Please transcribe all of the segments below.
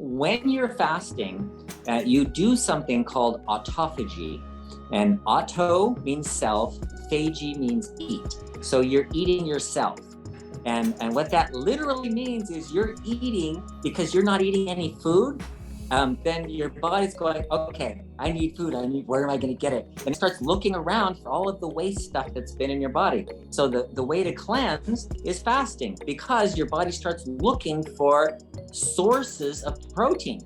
When you're fasting, you do something called autophagy. And auto means self, phagy means eat. So you're eating yourself. And what that literally means is you're eating because you're not eating any food. Then your body's going, okay, I need food. Where am I going to get it? And it starts looking around for all of the waste stuff that's been in your body. So the way to cleanse is fasting, because your body starts looking for sources of protein.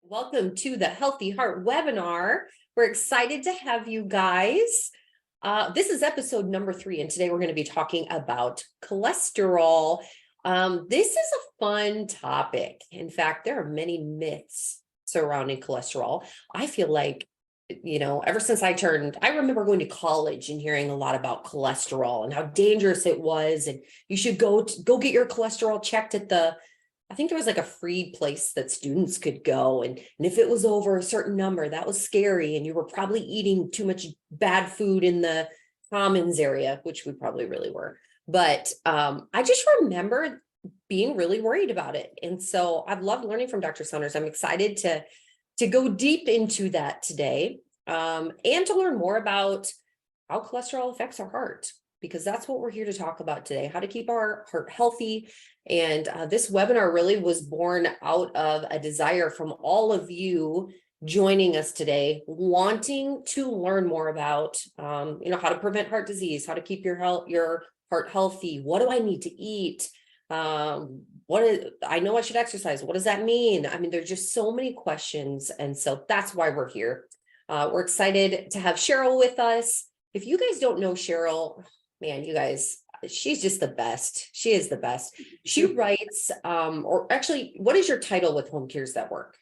Welcome to the Healthy Heart webinar. We're excited to have you guys. This is episode number 3, and today we're going to be talking about cholesterol. This is a fun topic. In fact, there are many myths surrounding cholesterol. I feel like, ever since I remember going to college and hearing a lot about cholesterol and how dangerous it was, and you should go get your cholesterol checked at I think there was like a free place that students could go. And if it was over a certain number, that was scary. And you were probably eating too much bad food in the commons area, which we probably really were. But I just remember being really worried about it. And so I've loved learning from Dr. Saunders. I'm excited to go deep into that today and to learn more about how cholesterol affects our heart, because that's what we're here to talk about today, how to keep our heart healthy. And this webinar really was born out of a desire from all of you joining us today, wanting to learn more about, how to prevent heart disease, how to keep your heart healthy. What do I need to eat? I know I should exercise. What does that mean? I mean, there's just so many questions. And so that's why we're here. We're excited to have Cheryl with us. If you guys don't know Cheryl, man, you guys, she's just the best. She is the best. She writes, or actually, what is your title with Home Cares That Work?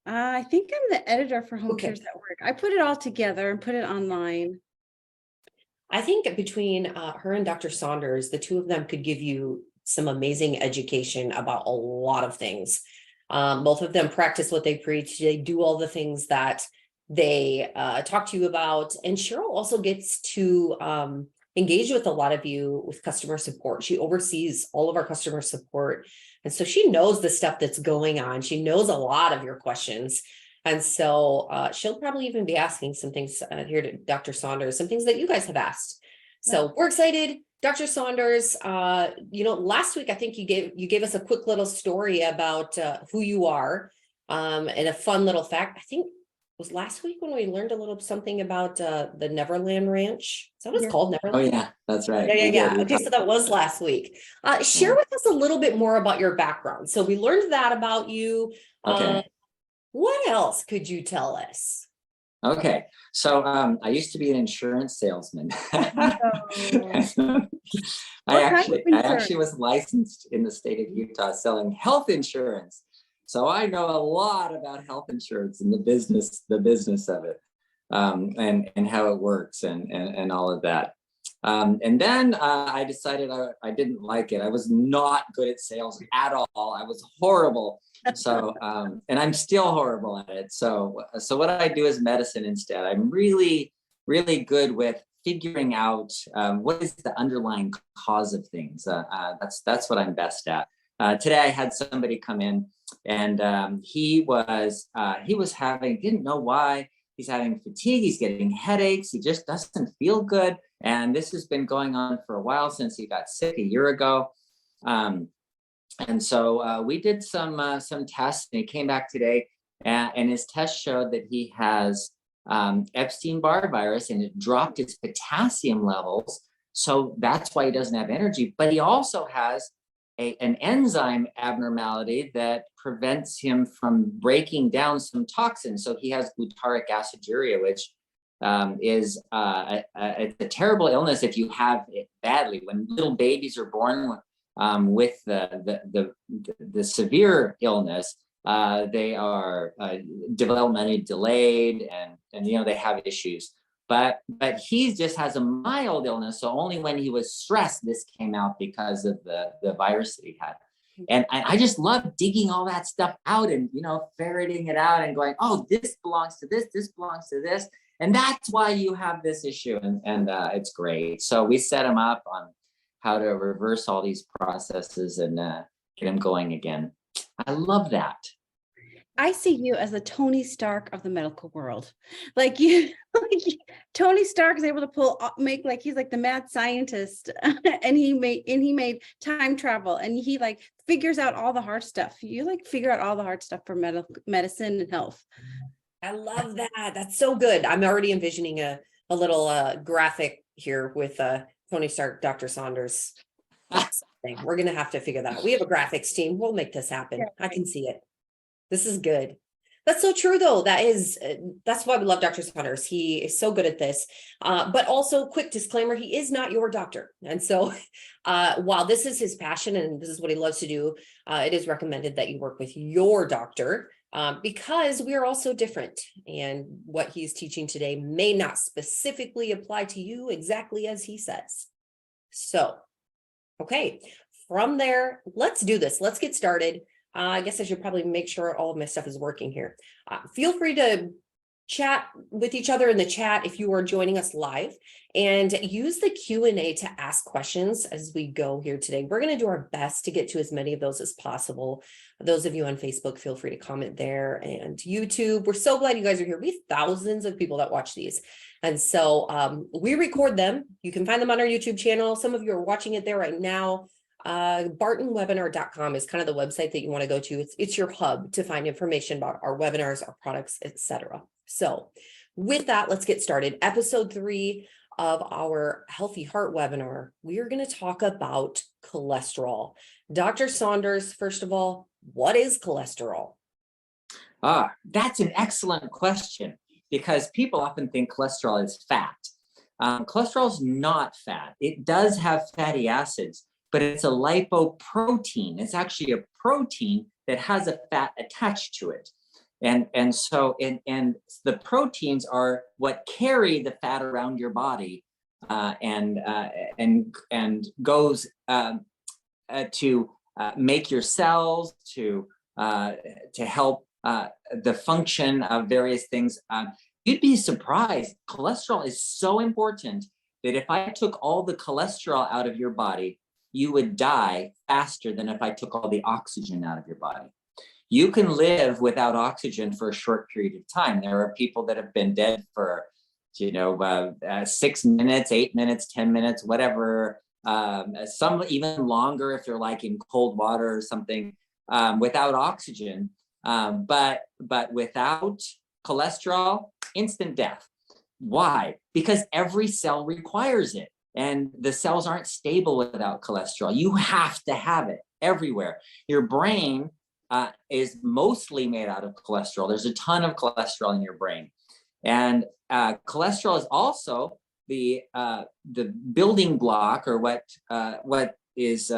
I think I'm the editor for Home Cares That Work. I put it all together and put it online. I think between her and Dr. Saunders, the two of them could give you some amazing education about a lot of things. Both of them practice what they preach. They do all the things that they talk to you about. And Cheryl also gets to engage with a lot of you with customer support. She oversees all of our customer support. And so she knows the stuff that's going on. She knows a lot of your questions. And so she'll probably even be asking some things here to Dr. Saunders, some things that you guys have asked. So we're excited. Dr. Saunders, last week, I think you gave us a quick little story about who you are and a fun little fact. I think was last week when we learned a little something about the Neverland Ranch. Is that what it's called? Neverland? Oh yeah, that's right. Yeah. Okay, so that was last week. Share with us a little bit more about your background. So we learned that about you. Okay. What else could you tell us? Okay, so I used to be an insurance salesman. I actually was licensed in the state of Utah selling health insurance. So I know a lot about health insurance and the business of it, and how it works and all of that. And then I decided I didn't like it. I was not good at sales at all. I was horrible. So, and I'm still horrible at it. So what I do is medicine instead. I'm really, really good with figuring out what is the underlying cause of things. That's what I'm best at. Today I had somebody come in, and he was having, didn't know why. He's having fatigue, he's getting headaches, he just doesn't feel good. And this has been going on for a while, since he got sick a year ago. And so we did some tests, and he came back today, and his test showed that he has Epstein-Barr virus, and it dropped his potassium levels. So that's why he doesn't have energy. But he also has an enzyme abnormality that prevents him from breaking down some toxins. So he has glutaric aciduria, which is it's a terrible illness if you have it badly. When little babies are born with the severe illness, they are developmentally delayed, and they have issues. But he just has a mild illness. So only when he was stressed, this came out because of the virus that he had. And I just love digging all that stuff out and, ferreting it out and going, oh, this belongs to this belongs to this. And that's why you have this issue. And it's great. So we set him up on how to reverse all these processes and get him going again. I love that. I see you as the Tony Stark of the medical world. Like you, Tony Stark is able to make he's like the mad scientist, and he made time travel, and he like figures out all the hard stuff. You like figure out all the hard stuff for medicine and health. I love that. That's so good. I'm already envisioning a little graphic here with Tony Stark, Dr. Saunders. We're gonna have to figure that out. We have a graphics team. We'll make this happen. Yeah. I can see it. This is good. That's so true, though. That's why we love Dr. Saunders. He is so good at this. But also, quick disclaimer, he is not your doctor. And so while this is his passion and this is what he loves to do, it is recommended that you work with your doctor because we are all so different. And what he's teaching today may not specifically apply to you exactly as he says. So, okay, from there, let's do this. Let's get started. I guess I should probably make sure all of my stuff is working here. Feel free to chat with each other in the chat if you are joining us live, and use the Q&A to ask questions as we go here today. We're going to do our best to get to as many of those as possible. Those of you on Facebook, feel free to comment there, and YouTube. We're so glad you guys are here. We have thousands of people that watch these. And so we record them. You can find them on our YouTube channel. Some of you are watching it there right now. bartonwebinar.com is kind of the website that you want to go to. It's your hub to find information about our webinars, our products, etc. So with that, let's get started. Episode 3 of our Healthy Heart webinar, we are going to talk about cholesterol. Dr. Saunders, first of all, what is cholesterol? That's an excellent question, because people often think cholesterol is fat. Cholesterol is not fat. It does have fatty acids, but it's a lipoprotein. It's actually a protein that has a fat attached to it. And so the proteins are what carry the fat around your body and goes to make your cells, to help the function of various things. You'd be surprised. Cholesterol is so important that if I took all the cholesterol out of your body, you would die faster than if I took all the oxygen out of your body. You can live without oxygen for a short period of time. There are people that have been dead for, 6 minutes, 8 minutes, 10 minutes, whatever. Some even longer if they're like in cold water or something, without oxygen. But without cholesterol, instant death. Why? Because every cell requires it. And the cells aren't stable without cholesterol. You have to have it everywhere. Your brain is mostly made out of cholesterol. There's a ton of cholesterol in your brain. And cholesterol is also the building block, or what is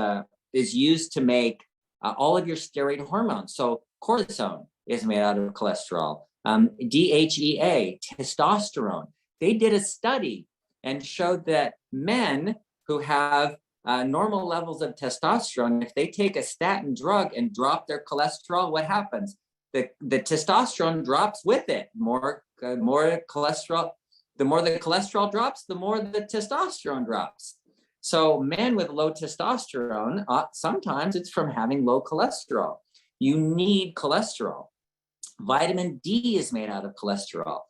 used to make all of your steroid hormones. So cortisone is made out of cholesterol. DHEA, testosterone. They did a study and showed that men who have normal levels of testosterone, if they take a statin drug and drop their cholesterol, what happens? The testosterone drops with it. More cholesterol. The more the cholesterol drops, the more the testosterone drops. So men with low testosterone, sometimes it's from having low cholesterol. You need cholesterol. Vitamin D is made out of cholesterol.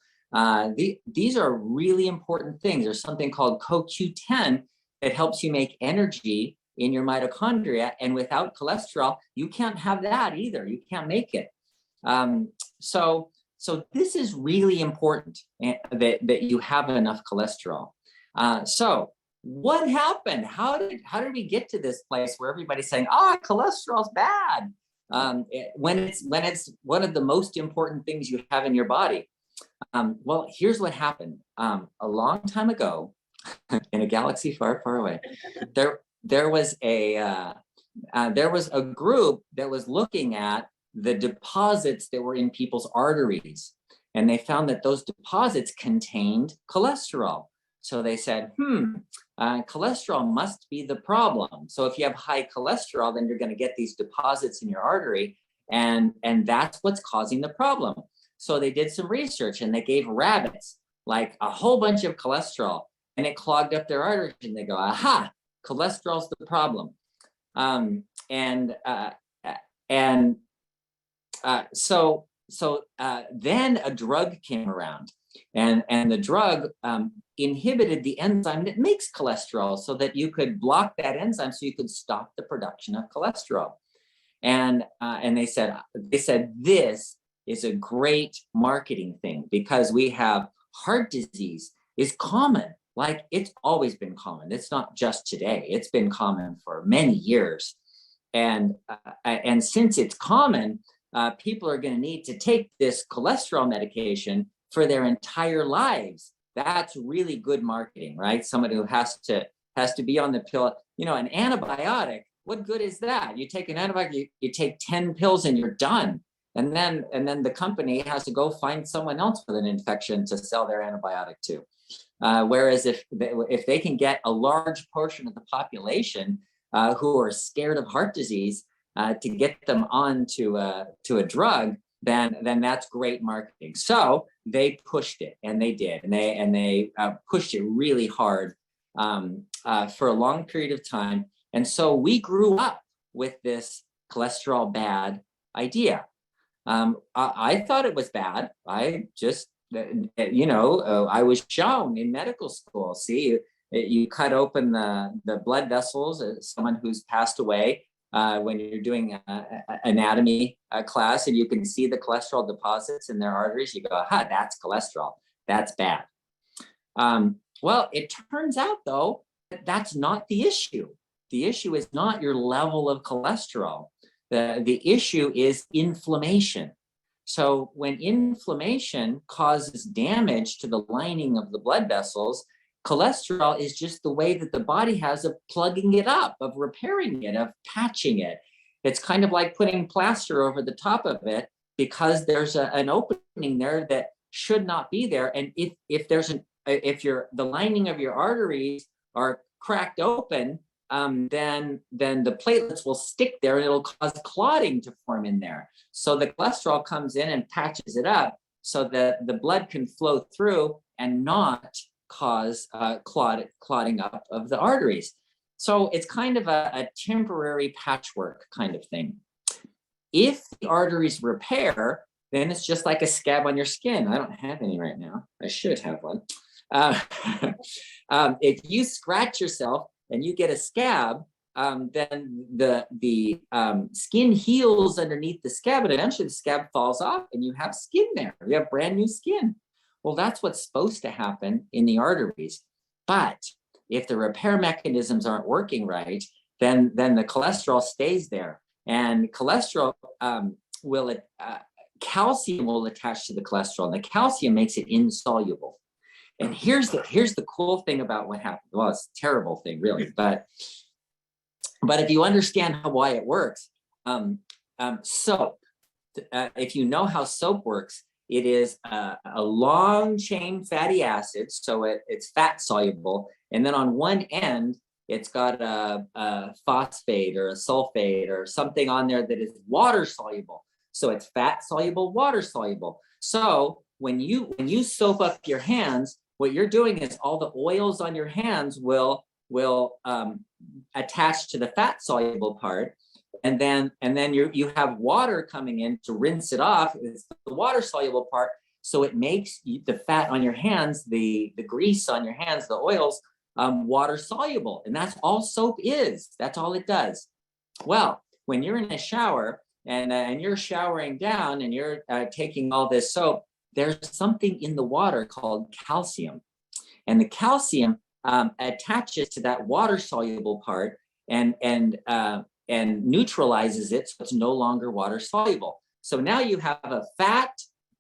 These are really important things. There's something called CoQ10 that helps you make energy in your mitochondria. And without cholesterol, you can't have that either. You can't make it. So this is really important, that you have enough cholesterol. So what happened? How did we get to this place where everybody's saying, cholesterol's bad? When it's one of the most important things you have in your body. Well, here's what happened. A long time ago, in a galaxy far, far away, there was a group that was looking at the deposits that were in people's arteries, and they found that those deposits contained cholesterol. So they said, cholesterol must be the problem. So if you have high cholesterol, then you're going to get these deposits in your artery, and that's what's causing the problem. So they did some research, and they gave rabbits like a whole bunch of cholesterol, and it clogged up their arteries, and they go, aha, cholesterol's the problem. Um, and uh, and so then a drug came around, and the drug inhibited the enzyme that makes cholesterol, so that you could block that enzyme, so you could stop the production of cholesterol. And they said this is a great marketing thing, because we have heart disease is common. Like, it's always been common. It's not just today. It's been common for many years. And since it's common, people are going to need to take this cholesterol medication for their entire lives. That's really good marketing, right? Somebody who has to be on the pill, an antibiotic. What good is that? You take an antibiotic, you take 10 pills and you're done. And then the company has to go find someone else with an infection to sell their antibiotic to. Whereas if they can get a large portion of the population who are scared of heart disease to get them on to a drug, then that's great marketing. So they pushed it, and they did, and they pushed it really hard for a long period of time. And so we grew up with this cholesterol bad idea. I thought it was bad. I just, I was shown in medical school. See, you cut open the blood vessels of someone who's passed away when you're doing anatomy class, and you can see the cholesterol deposits in their arteries. You go, aha, that's cholesterol. That's bad. Well, it turns out, though, that that's not the issue. The issue is not your level of cholesterol. The issue is inflammation. So when inflammation causes damage to the lining of the blood vessels, cholesterol is just the way that the body has of plugging it up, of repairing it, of patching it. It's kind of like putting plaster over the top of it, because there's an opening there that should not be there. And if the lining of your arteries are cracked open, then the platelets will stick there, and it'll cause clotting to form in there. So the cholesterol comes in and patches it up so that the blood can flow through and not cause clotting up of the arteries. So it's kind of a temporary patchwork kind of thing. If the arteries repair, then it's just like a scab on your skin. I don't have any right now. I should have one. If you scratch yourself and you get a scab, then the skin heals underneath the scab, and eventually the scab falls off and you have skin there. You have brand new skin. Well, that's what's supposed to happen in the arteries. But if the repair mechanisms aren't working right, then the cholesterol stays there. And cholesterol calcium will attach to the cholesterol, and the calcium makes it insoluble. And here's the cool thing about what happened. Well, it's a terrible thing, really, but if you understand why it works, soap. If you know how soap works, it is a long chain fatty acid, so it's fat soluble, and then on one end it's got a phosphate or a sulfate or something on there that is water soluble. So it's fat soluble, water soluble. So when you soap up your hands, what you're doing is all the oils on your hands will attach to the fat soluble part, and then you have water coming in to rinse it off. It's the water soluble part, so it makes the fat on your hands, the grease on your hands, the oils, water soluble, and that's all soap is. That's all it does. Well, when you're in a shower and you're showering down and you're taking all this soap, there's something in the water called calcium, and the calcium attaches to that water soluble part and neutralizes it, so it's no longer water soluble. So now you have a fat,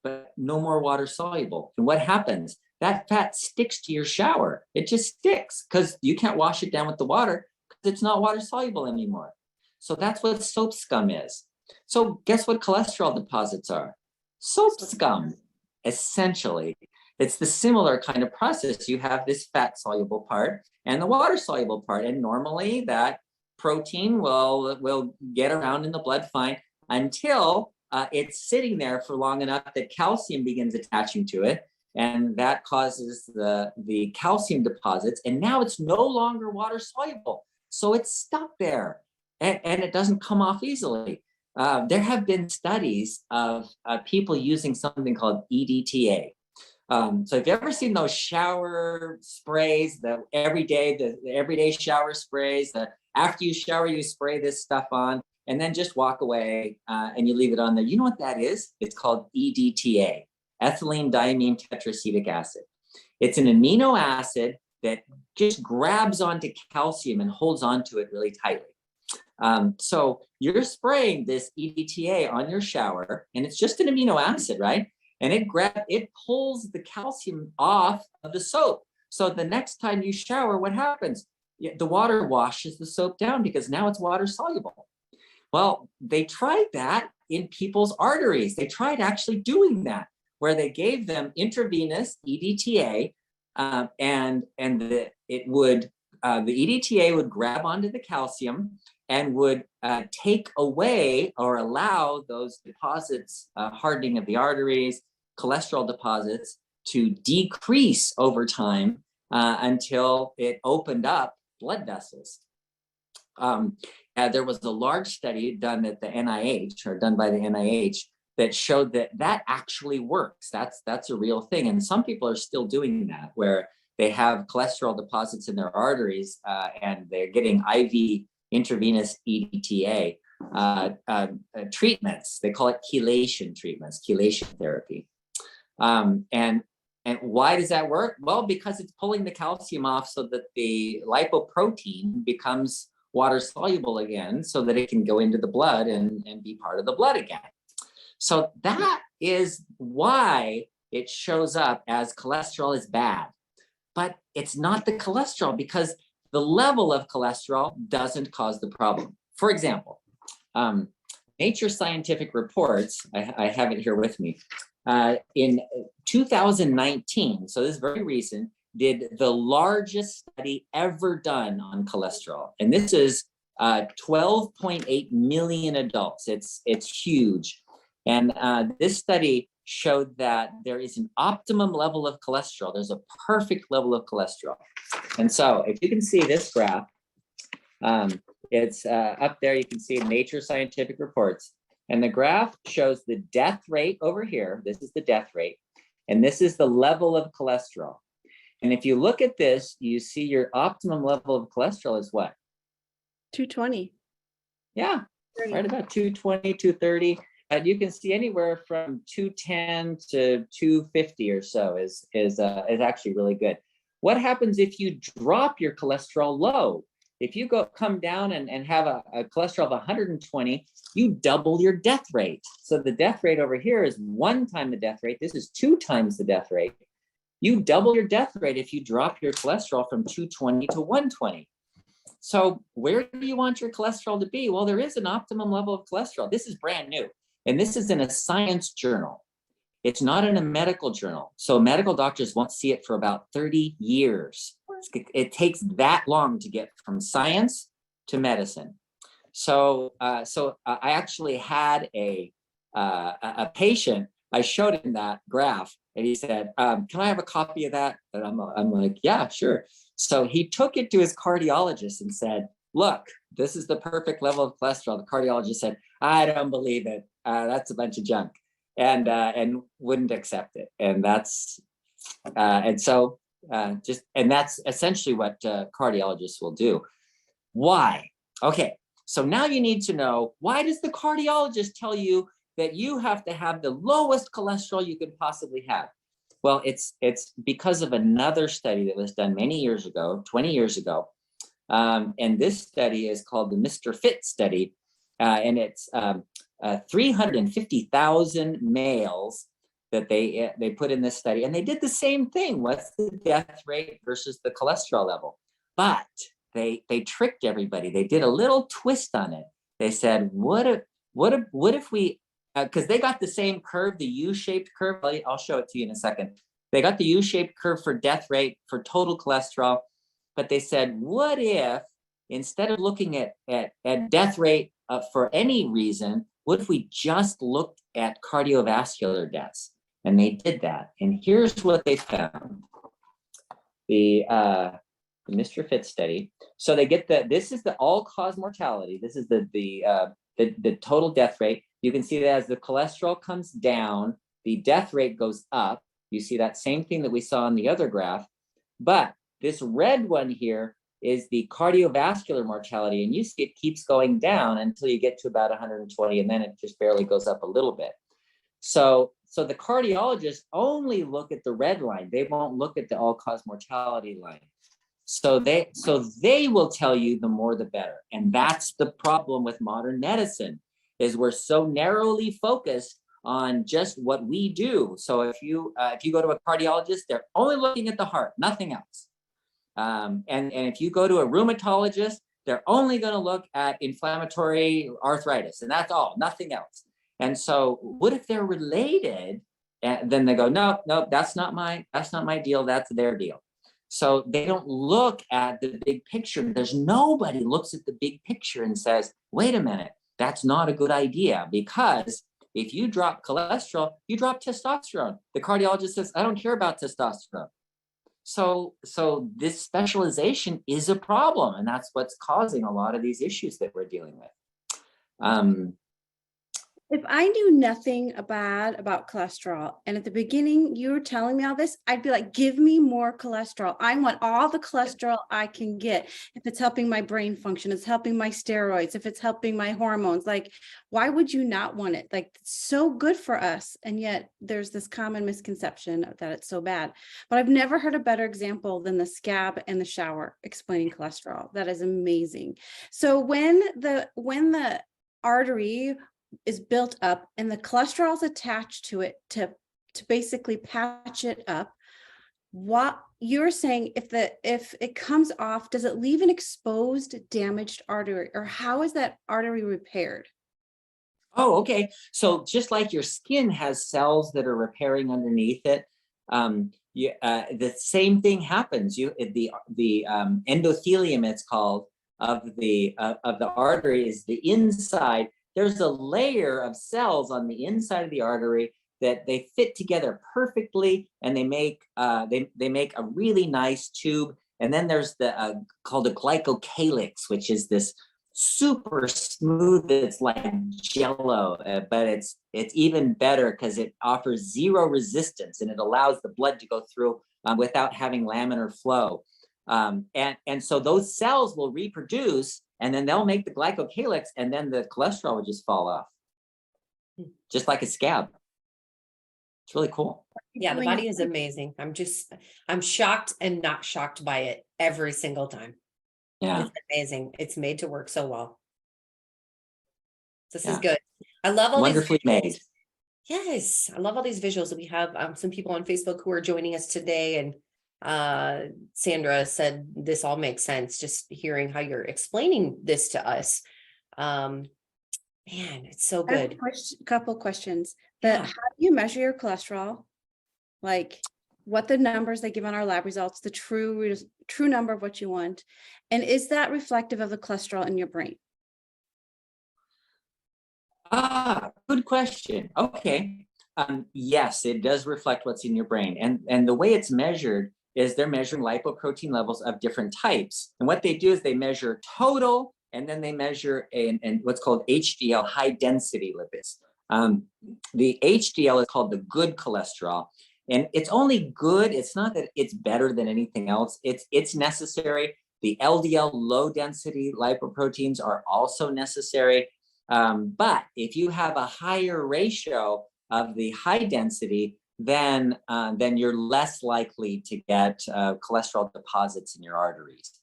but no more water soluble. And what happens? That fat sticks to your shower. It just sticks because you can't wash it down with the water because it's not water soluble anymore. So that's what soap scum is. So guess what cholesterol deposits are? Soap scum. Essentially, it's the similar kind of process. You have this fat soluble part and the water soluble part, and normally that protein will get around in the blood fine until it's sitting there for long enough that calcium begins attaching to it, and that causes the calcium deposits, and now it's no longer water soluble. So it's stuck there, and it doesn't come off easily. There have been studies of people using something called EDTA. So if you've ever seen those shower sprays, the everyday shower sprays, after you shower, you spray this stuff on and then just walk away and you leave it on there. You know what that is? It's called EDTA, ethylene diamine tetracetic acid. It's an amino acid that just grabs onto calcium and holds onto it really tightly. So you're spraying this EDTA on your shower, and it's just an amino acid, right? And it pulls the calcium off of the soap. So the next time you shower, what happens? The water washes the soap down because now it's water soluble. Well, they tried that in people's arteries. They tried actually doing that, where they gave them intravenous EDTA, and the EDTA would grab onto the calcium and would take away or allow those deposits, hardening of the arteries, cholesterol deposits, to decrease over time until it opened up blood vessels. There was a large study done at the NIH, or done by the NIH, that showed that actually works. That's a real thing. And some people are still doing that, where they have cholesterol deposits in their arteries and they're getting IV intravenous EDTA treatments. They call it chelation treatments, chelation therapy. And why does that work? Well, because it's pulling the calcium off so that the lipoprotein becomes water soluble again, so that it can go into the blood and be part of the blood again. So that is why it shows up as cholesterol is bad. But it's not the cholesterol, because the level of cholesterol doesn't cause the problem. For example, Nature Scientific Reports, I have it here with me, in 2019, so this is very recent, did the largest study ever done on cholesterol. And this is 12.8 million adults. It's huge. And this study showed that there is an optimum level of cholesterol. There's a perfect level of cholesterol. And so if you can see this graph, it's up there, you can see Nature Scientific Reports. And the graph shows the death rate over here. This is the death rate. And this is the level of cholesterol. And if you look at this, you see your optimum level of cholesterol is what? 220. Yeah, 30. Right about 220, 230. And you can see anywhere from 210 to 250 or so is actually really good. What happens if you drop your cholesterol low? If you come down and have a cholesterol of 120, you double your death rate. So the death rate over here is 1 time the death rate. This is 2 times the death rate. You double your death rate if you drop your cholesterol from 220 to 120. So where do you want your cholesterol to be? Well, there is an optimum level of cholesterol. This is brand new. And this is in a science journal. It's not in a medical journal. So medical doctors won't see it for about 30 years. It takes that long to get from science to medicine. So I actually had a patient. I showed him that graph, and he said, "Can I have a copy of that?" And I'm like, "Yeah, sure." So he took it to his cardiologist and said, "Look, this is the perfect level of cholesterol." The cardiologist said, "I don't believe it. That's a bunch of junk," and wouldn't accept it. And that's that's essentially what cardiologists will do. Why? Okay, so now you need to know, why does the cardiologist tell you that you have to have the lowest cholesterol you could possibly have? Well, it's because of another study that was done many years ago, 20 years ago. And this study is called the Mr. Fit study. And it's 350,000 males that they put in this study, and they did the same thing. What's the death rate versus the cholesterol level? But they tricked everybody. They did a little twist on it. They said, what if we, because they got the same curve, the U-shaped curve. I'll show it to you in a second. They got the U-shaped curve for death rate, for total cholesterol. But they said, what if, instead of looking at death rate for any reason, what if we just looked at cardiovascular deaths? And they did that. And here's what they found. The Mr. Fit study. So they get this is the all-cause mortality. This is the total death rate. You can see that as the cholesterol comes down, the death rate goes up. You see that same thing that we saw in the other graph. But this red one here is the cardiovascular mortality. And you see it keeps going down until you get to about 120, and then it just barely goes up a little bit. So the cardiologists only look at the red line. They won't look at the all-cause mortality line. So they will tell you the more the better. And that's the problem with modern medicine, is we're so narrowly focused on just what we do. So if you go to a cardiologist, they're only looking at the heart, nothing else. And if you go to a rheumatologist, they're only going to look at inflammatory arthritis, and that's all, nothing else. And so what if they're related? And then they go, no, that's not my deal. That's their deal. So they don't look at the big picture. There's nobody looks at the big picture and says, wait a minute, that's not a good idea, because if you drop cholesterol, you drop testosterone. The cardiologist says, I don't care about testosterone. So this specialization is a problem, and that's what's causing a lot of these issues that we're dealing with. If I knew nothing about cholesterol, and at the beginning you were telling me all this, I'd be like, give me more cholesterol. I want all the cholesterol I can get. If it's helping my brain function, it's helping my steroids, if it's helping my hormones, like, why would you not want it? Like, it's so good for us. And yet there's this common misconception that it's so bad. But I've never heard a better example than the scab and the shower explaining cholesterol. That is amazing. So when the artery is built up and the cholesterol is attached to it to basically patch it up, what you're saying, if it comes off, does it leave an exposed, damaged artery, or how is that artery repaired? Oh, okay. So just like your skin has cells that are repairing underneath it, the same thing happens. The endothelium, it's called, of the artery is the inside. There's a layer of cells on the inside of the artery that they fit together perfectly, and they make a really nice tube. And then there's the called a glycocalyx, which is this super smooth. It's like jello, but it's even better because it offers zero resistance, and it allows the blood to go through without having laminar flow. And so those cells will reproduce, and then they'll make the glycocalyx, and then the cholesterol will just fall off, just like a scab. It's really cool. Yeah, the body is amazing. I'm shocked and not shocked by it every single time. Yeah. It's amazing. It's made to work so well. This is good. I love all wonderfully these made. Yes, I love all these visuals that we have. Some people on Facebook who are joining us today, and Sandra said this all makes sense. Just hearing how you're explaining this to us, man, it's so good. A couple questions. Yeah. How do you measure your cholesterol? Like, what the numbers they give on our lab results, the true number of what you want, and is that reflective of the cholesterol in your brain? Good question. Okay. Yes, it does reflect what's in your brain. And the way it's measured is they're measuring lipoprotein levels of different types. And what they do is they measure total, and then they measure what's called HDL, high density lipids. The HDL is called the good cholesterol. And it's only good. It's not that it's better than anything else. It's necessary. The LDL, low density lipoproteins, are also necessary. But if you have a higher ratio of the high density, then you're less likely to get cholesterol deposits in your arteries.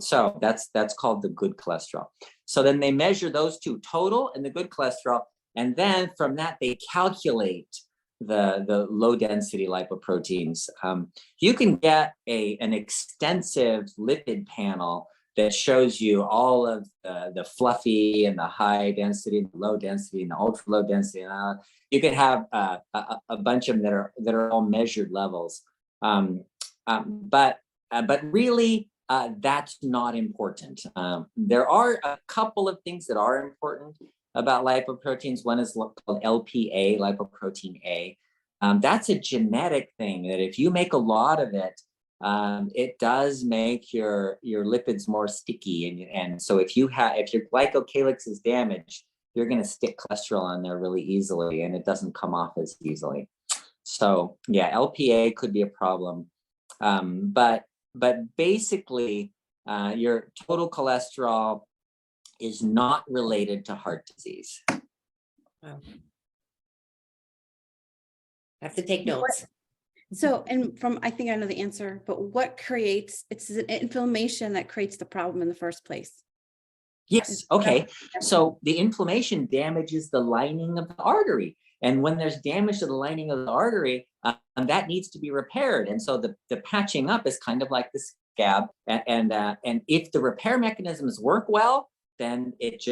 So that's called the good cholesterol. So then they measure those two, total and the good cholesterol, and then from that they calculate the low density lipoproteins. You can get an extensive lipid panel that shows you all of the fluffy and the high density, and the low density, and the ultra low density. You can have a bunch of them that are all measured levels. But really, that's not important. There are a couple of things that are important about lipoproteins. One is called LPA, lipoprotein A. That's a genetic thing that if you make a lot of it, it does make your lipids more sticky. And so if your glycocalyx is damaged, you're going to stick cholesterol on there really easily, and it doesn't come off as easily. So yeah, LPA could be a problem. But basically, your total cholesterol is not related to heart disease. Wow. I have to take notes. So, and I think I know the answer, but what creates, it's an inflammation that creates the problem in the first place. Yes. Okay. So the inflammation damages the lining of the artery. And when there's damage to the lining of the artery, that needs to be repaired. And so the patching up is kind of like the scab. And if the repair mechanisms work well, then it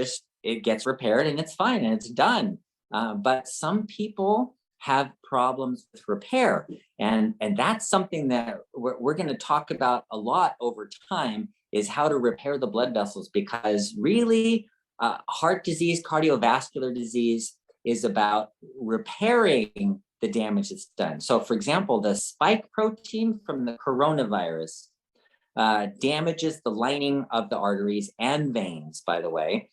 gets repaired and it's fine and it's done. But some people have problems with repair. And that's something that we're going to talk about a lot over time, is how to repair the blood vessels, because really heart disease, cardiovascular disease is about repairing the damage that's done. So for example, the spike protein from the coronavirus damages the lining of the arteries and veins, by the way.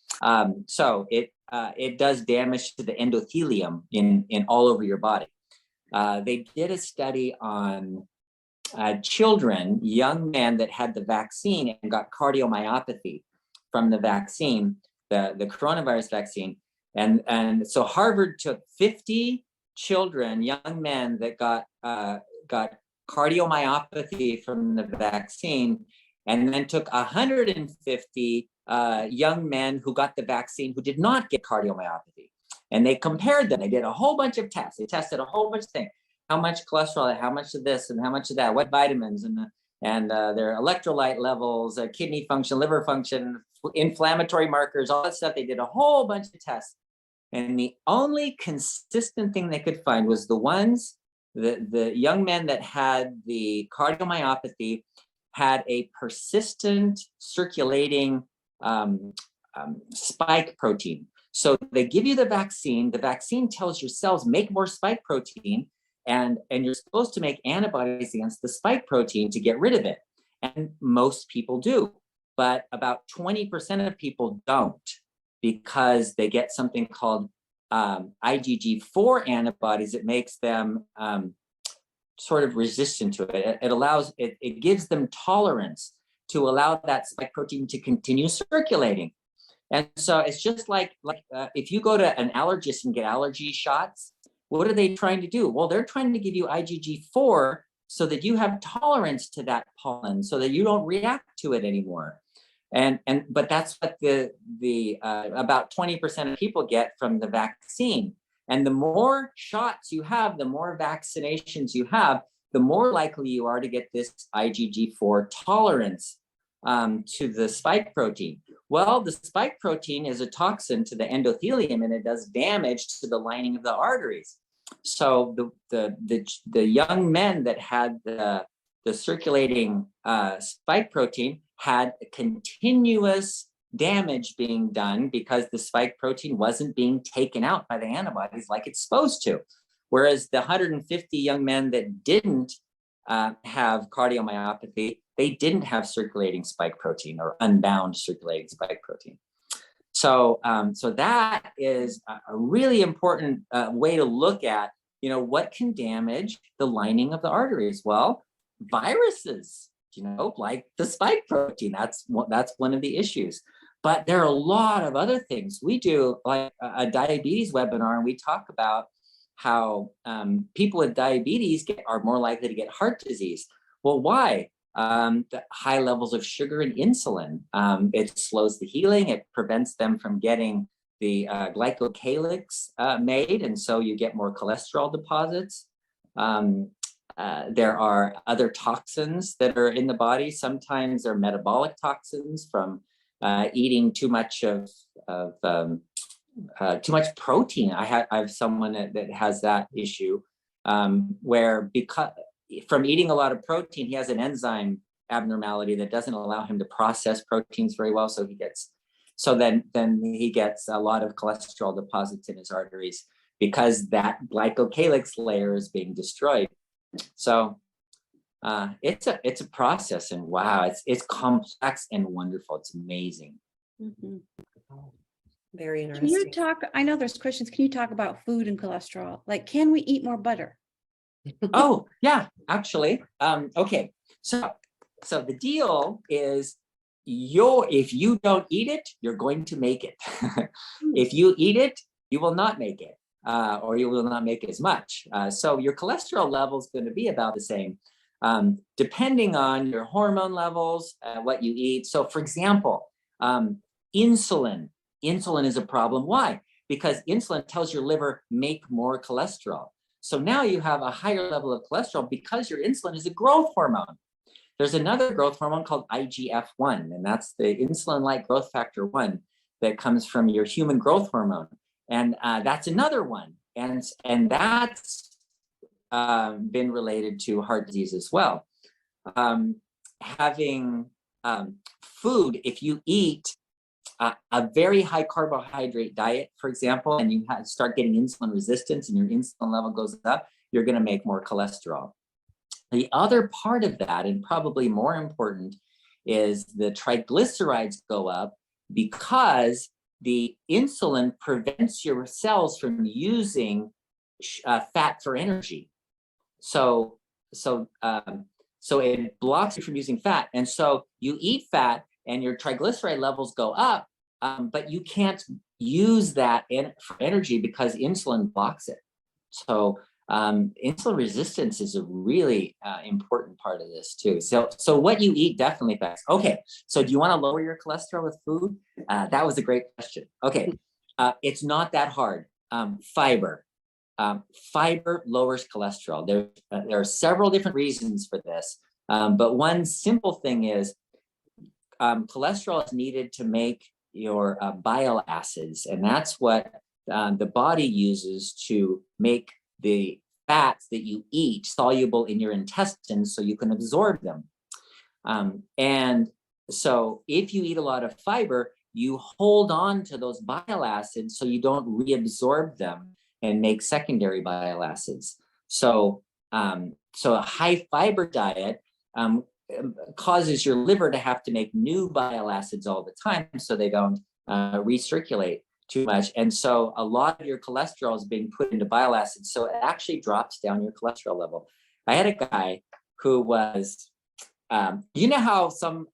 So it does damage to the endothelium in all over your body. They did a study on children, young men that had the vaccine and got cardiomyopathy from the vaccine, the coronavirus vaccine. And so Harvard took 50 children, young men that got cardiomyopathy from the vaccine, and then took 150 young men who got the vaccine who did not get cardiomyopathy. And they compared them. They did a whole bunch of tests. They tested a whole bunch of things. How much cholesterol, how much of this and how much of that, what vitamins, and their electrolyte levels, kidney function, liver function, inflammatory markers, all that stuff. They did a whole bunch of tests. And the only consistent thing they could find was the young men that had the cardiomyopathy had a persistent circulating spike protein. So they give you the vaccine tells your cells make more spike protein, and you're supposed to make antibodies against the spike protein to get rid of it. And most people do, but about 20% of people don't, because they get something called IgG4 antibodies. It makes them sort of resistant to it. It gives them tolerance to allow that spike protein to continue circulating. And so it's just like if you go to an allergist and get allergy shots, what are they trying to do? Well, they're trying to give you IgG4 so that you have tolerance to that pollen, so that you don't react to it anymore. But that's what the about 20% of people get from the vaccine. And the more shots you have, the more vaccinations you have, the more likely you are to get this IgG4 tolerance to the spike protein. Well, the spike protein is a toxin to the endothelium, and it does damage to the lining of the arteries. So the young men that had the circulating spike protein had continuous damage being done because the spike protein wasn't being taken out by the antibodies like it's supposed to. Whereas the 150 young men that didn't have cardiomyopathy, they didn't have circulating spike protein or unbound circulating spike protein. So that is a really important way to look at, what can damage the lining of the arteries? Well, viruses, like the spike protein, that's one of the issues. But there are a lot of other things. We do like a diabetes webinar, and we talk about how people with diabetes are more likely to get heart disease. Well, why? The high levels of sugar and insulin. It slows the healing. It prevents them from getting the glycocalyx made, and so you get more cholesterol deposits. There are other toxins that are in the body. Sometimes they're metabolic toxins from eating too much too much protein. I have someone that has that issue where because from eating a lot of protein, he has an enzyme abnormality that doesn't allow him to process proteins very well. So then he gets a lot of cholesterol deposits in his arteries. because that glycocalyx layer is being destroyed. So it's a process, and wow, it's complex and wonderful. It's amazing. Mhm. Very Can interesting. you talk, I know there's questions, can you talk about food and cholesterol? Like, can we eat more butter? Oh, yeah, actually. Okay. So the deal is if you don't eat it, you're going to make it. If you eat it, you will not make it, or you will not make as much. So your cholesterol level is going to be about the same, depending on your hormone levels, what you eat. So for example, insulin is a problem. Why? Because insulin tells your liver, make more cholesterol. So now you have a higher level of cholesterol because your insulin is a growth hormone. There's another growth hormone called IGF-1, and that's the insulin-like growth factor 1 that comes from your human growth hormone. And that's another one. And that's been related to heart disease as well. Having food, if you eat a very high carbohydrate diet, for example, and you start getting insulin resistance and your insulin level goes up, you're going to make more cholesterol. The other part of that, and probably more important, is the triglycerides go up because the insulin prevents your cells from using fat for energy. So it blocks you from using fat. And so you eat fat and your triglyceride levels go up, but you can't use that for energy because insulin blocks it. So insulin resistance is a really important part of this too. So what you eat definitely affects. Okay, so do you want to lower your cholesterol with food? That was a great question. Okay, it's not that hard. Fiber. Fiber lowers cholesterol. There are several different reasons for this, but one simple thing is cholesterol is needed to make your bile acids, and that's what the body uses to make the fats that you eat soluble in your intestines so you can absorb them. And so if you eat a lot of fiber, you hold on to those bile acids so you don't reabsorb them and make secondary bile acids. So a high fiber diet causes your liver to have to make new bile acids all the time so they don't recirculate too much. And so a lot of your cholesterol is being put into bile acids. So it actually drops down your cholesterol level. I had a guy who was, you know how some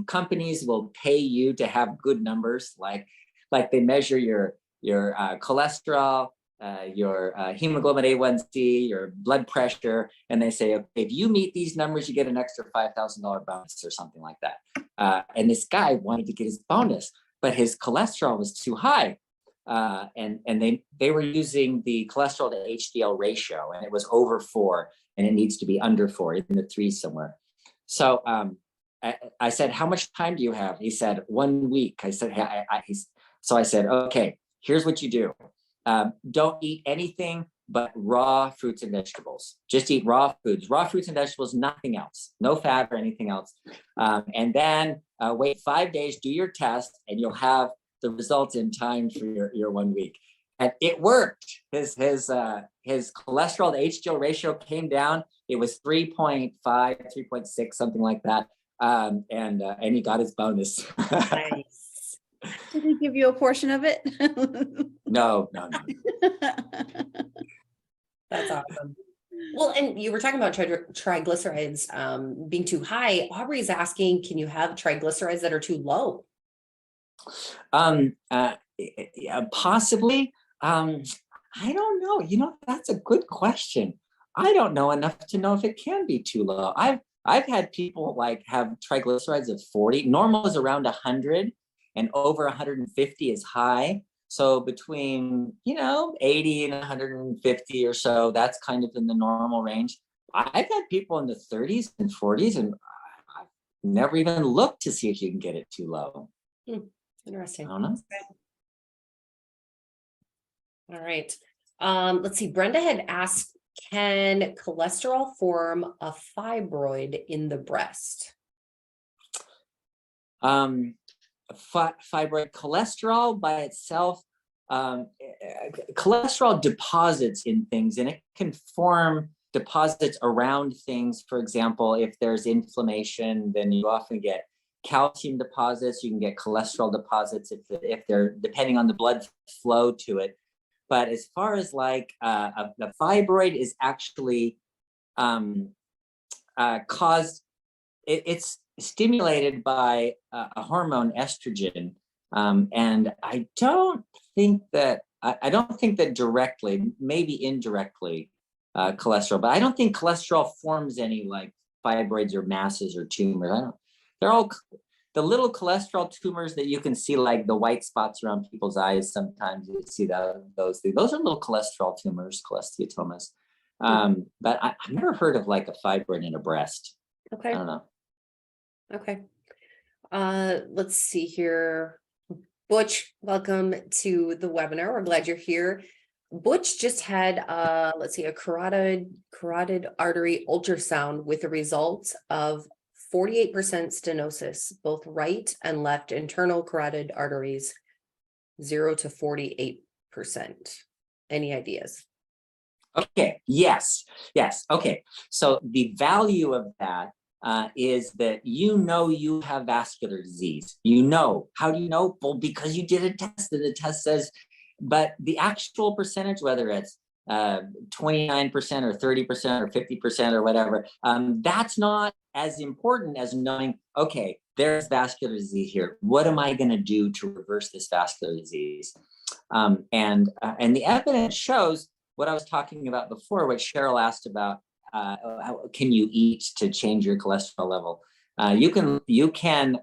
companies will pay you to have good numbers, like they measure your cholesterol, your hemoglobin A1C, your blood pressure, and they say, okay, if you meet these numbers, you get an extra $5,000 bonus or something like that. And this guy wanted to get his bonus, but his cholesterol was too high. And they were using the cholesterol to HDL ratio, and it was over 4, and it needs to be under 4, in the 3 somewhere. So I said, how much time do you have? He said, 1 week. I said, so I said, okay, here's what you do. Don't eat anything but raw fruits and vegetables. Just eat raw foods, raw fruits and vegetables, nothing else, no fat or anything else. And then wait 5 days, do your test, and you'll have the results in time for your 1 week. And it worked. His cholesterol to HDL ratio came down. It was 3.5, 3.6, something like that. And he got his bonus. Nice. Did he give you a portion of it? No. That's awesome. Well, and you were talking about triglycerides being too high. Aubrey's asking, can you have triglycerides that are too low? Possibly. I don't know. That's a good question. I don't know enough to know if it can be too low. I've had people have triglycerides of 40. Normal is around 100, and over 150 is high. So between 80 and 150 or so, that's kind of in the normal range. I've had people in the 30s and 40s, and I've never even looked to see if you can get it too low. Interesting. I don't know. All right. Let's see. Brenda had asked, can cholesterol form a fibroid in the breast? Fibroid cholesterol by itself cholesterol deposits in things, and it can form deposits around things. For example, if there's inflammation, then you often get calcium deposits. You can get cholesterol deposits if they're depending on the blood flow to it. But as far as like the fibroid is actually caused, it's stimulated by a hormone estrogen, and I don't think that directly, maybe indirectly, cholesterol, but I don't think cholesterol forms any like fibroids or masses or tumors. They're all the little cholesterol tumors that you can see, like the white spots around people's eyes. Sometimes you see those things. Those are little cholesterol tumors, cholesteatomas. But I've never heard of like a fibroid in a breast. Okay. I don't know. Okay. Let's see here. Butch, welcome to the webinar. We're glad you're here. Butch just had, let's see, a carotid artery ultrasound with the results of 48% stenosis, both right and left internal carotid arteries, 0 to 48%. Any ideas? Okay. Yes. Okay. So the value of that is that you have vascular disease. How do you know? Well, because you did a test, and the test says, but the actual percentage, whether it's 29% or 30% or 50% or whatever, that's not as important as knowing, okay, there's vascular disease here. What am I going to do to reverse this vascular disease? And the evidence shows what I was talking about before, what Cheryl asked about. How can you eat to change your cholesterol level? You can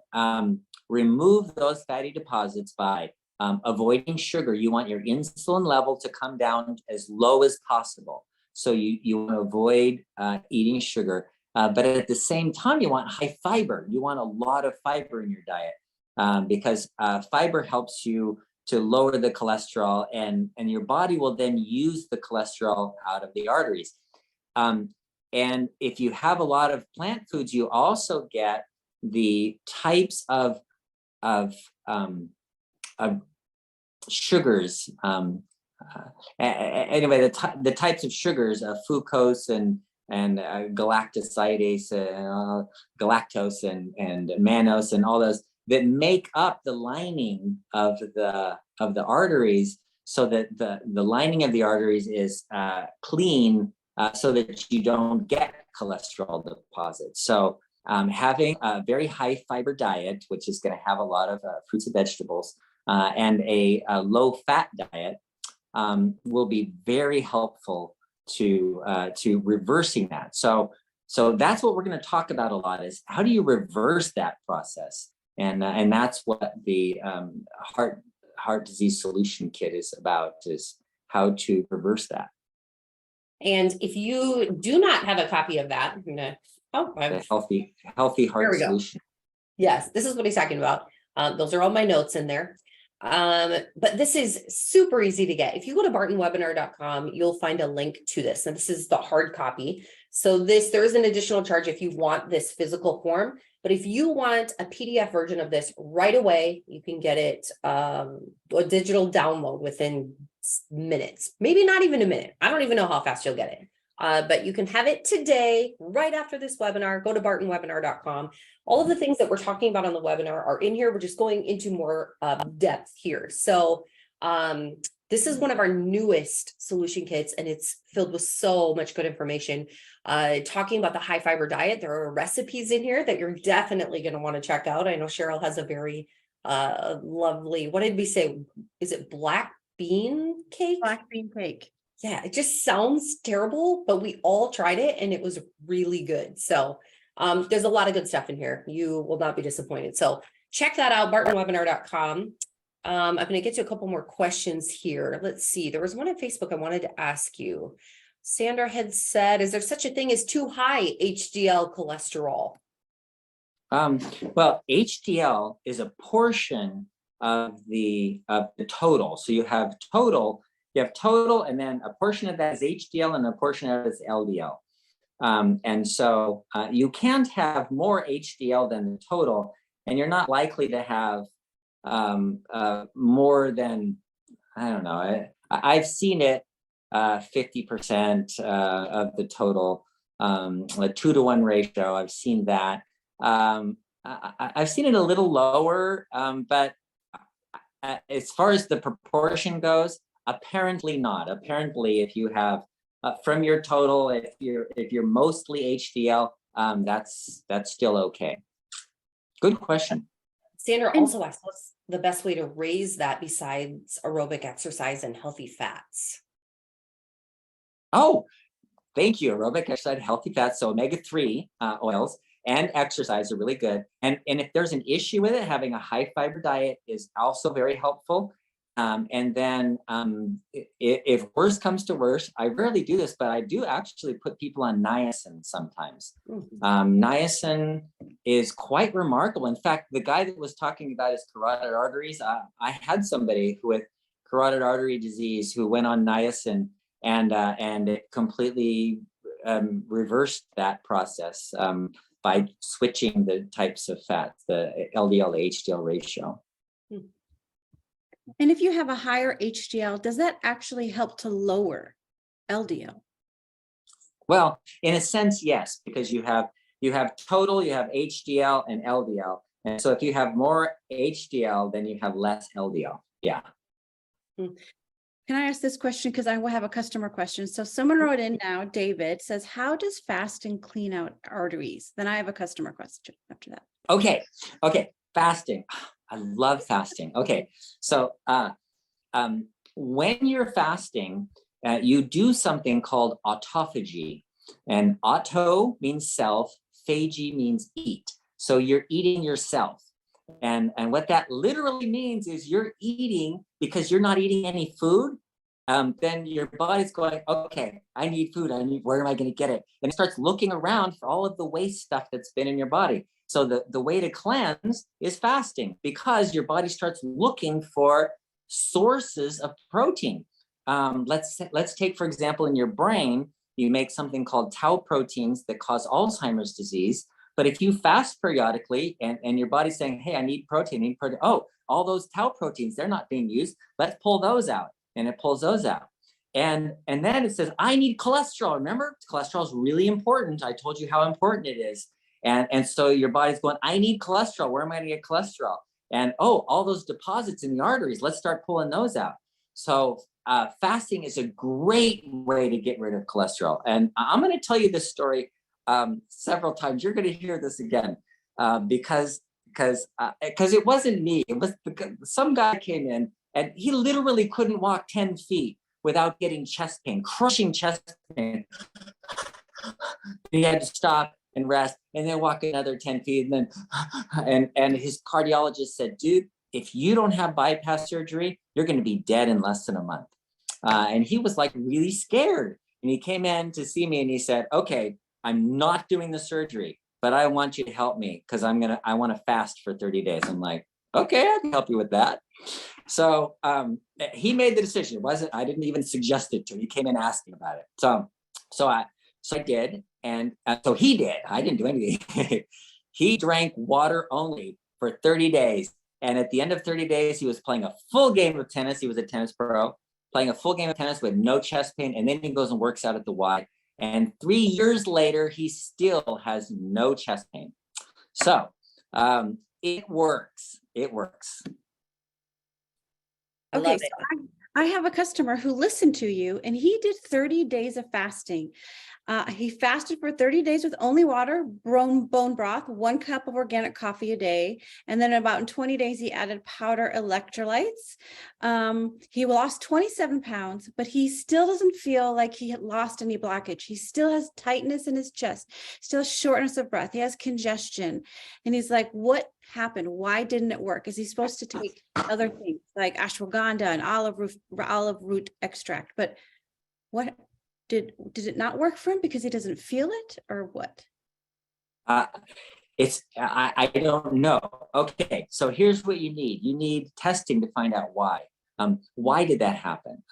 remove those fatty deposits by avoiding sugar. You want your insulin level to come down as low as possible. So you want to avoid eating sugar, but at the same time, you want high fiber. You want a lot of fiber in your diet because fiber helps you to lower the cholesterol, and your body will then use the cholesterol out of the arteries. And if you have a lot of plant foods, you also get the types of sugars. Anyway, the types of sugars, fructose and galactosidase, galactose and mannose, and all those that make up the lining of the arteries, so that the lining of the arteries is clean, so that you don't get cholesterol deposits. So having a very high fiber diet, which is going to have a lot of fruits and vegetables, and a low fat diet will be very helpful to reversing that. So that's what we're going to talk about a lot, is how do you reverse that process? And that's what the heart disease solution kit is about, is how to reverse that. And if you do not have a copy of that, I'm gonna, the healthy heart solution. Yes, this is what he's talking about. Those are all my notes in there. But this is super easy to get. If you go to bartonwebinar.com, you'll find a link to this. And this is the hard copy. So there is an additional charge if you want this physical form. But if you want a PDF version of this right away, you can get it a digital download within minutes, maybe not even a minute. I don't even know how fast you'll get it. But you can have it today, right after this webinar. Go to bartonwebinar.com. All of the things that we're talking about on the webinar are in here. We're just going into more depth here. So this is one of our newest solution kits, and it's filled with so much good information. Talking about the high fiber diet, there are recipes in here that you're definitely going to want to check out. I know Cheryl has a very lovely, what did we say? Is it black bean cake? Black bean cake. Yeah, it just sounds terrible, but we all tried it and it was really good. So there's a lot of good stuff in here. You will not be disappointed. So check that out, bartonwebinar.com. I'm going to get to a couple more questions here. Let's see. There was one on Facebook I wanted to ask you. Sandra had said, is there such a thing as too high HDL cholesterol? Well, HDL is a portion of the total. So you have total, and then a portion of that is HDL and a portion of it is LDL. And so you can't have more HDL than the total, and you're not likely to have more than I don't know. I've seen it 50% of the total, a 2-to-1 ratio. I've seen that. I've seen it a little lower, but as far as the proportion goes, apparently not. Apparently, if you have from your total, if you're mostly HDL, that's still okay. Good question. Sandra also asked, what's the best way to raise that besides aerobic exercise and healthy fats? Oh, thank you. Aerobic exercise, healthy fats, so omega-3 oils and exercise are really good. And if there's an issue with it, having a high fiber diet is also very helpful. And then if worse comes to worse, I rarely do this, but I do actually put people on niacin sometimes. Niacin is quite remarkable. In fact, the guy that was talking about his carotid arteries, I had somebody with carotid artery disease who went on niacin, and it completely reversed that process by switching the types of fats, the LDL to HDL ratio. And if you have a higher HDL, does that actually help to lower LDL? Well, in a sense, yes, because you have total, you have HDL and LDL. And so if you have more HDL, then you have less LDL. Yeah. Can I ask this question? Because I will have a customer question. So someone wrote in now, David says, how does fasting clean out arteries? Then I have a customer question after that. Okay. Fasting. I love fasting. Okay. So when you're fasting, you do something called autophagy. And auto means self, phagy means eat. So you're eating yourself. And what that literally means is you're eating because you're not eating any food. Then your body's going, okay, I need food. Where am I going to get it? And it starts looking around for all of the waste stuff that's been in your body. So the way to cleanse is fasting, because your body starts looking for sources of protein. Let's take, for example, in your brain, you make something called tau proteins that cause Alzheimer's disease. But if you fast periodically and your body's saying, hey, I need protein, oh, all those tau proteins, they're not being used. Let's pull those out. And it pulls those out. And then it says, I need cholesterol. Remember, cholesterol is really important. I told you how important it is. And so your body's going, I need cholesterol. Where am I going to get cholesterol? And all those deposits in the arteries, let's start pulling those out. So fasting is a great way to get rid of cholesterol. And I'm going to tell you this story several times. You're going to hear this again because it wasn't me. It was some guy came in and he literally couldn't walk 10 feet without getting chest pain, crushing chest pain. He had to stop and rest and then walk another 10 feet. And then, and his cardiologist said, dude, if you don't have bypass surgery, you're going to be dead in less than a month. And he was like really scared. And he came in to see me and he said, okay, I'm not doing the surgery, but I want you to help me because I want to fast for 30 days. I'm like, okay, I can help you with that. So he made the decision. I didn't even suggest it to him. He came in asking about it. So I did. And so he did. I didn't do anything. He drank water only for 30 days. And at the end of 30 days, he was playing a full game of tennis. He was a tennis pro, playing a full game of tennis with no chest pain. And then he goes and works out at the Y. And 3 years later, he still has no chest pain. So it works. It works. Okay, so I have a customer who listened to you and he did 30 days of fasting. He fasted for 30 days with only water, bone broth, 1 cup of organic coffee a day. And then about in 20 days, he added powder electrolytes. He lost 27 pounds, but he still doesn't feel like he had lost any blockage. He still has tightness in his chest, still has shortness of breath. He has congestion. And he's like, what happened? Why didn't it work? Is he supposed to take other things like ashwagandha and olive root extract? But what? Did it not work for him because he doesn't feel it, or what? I don't know. Okay, so here's what you need. You need testing to find out why. Why did that happen?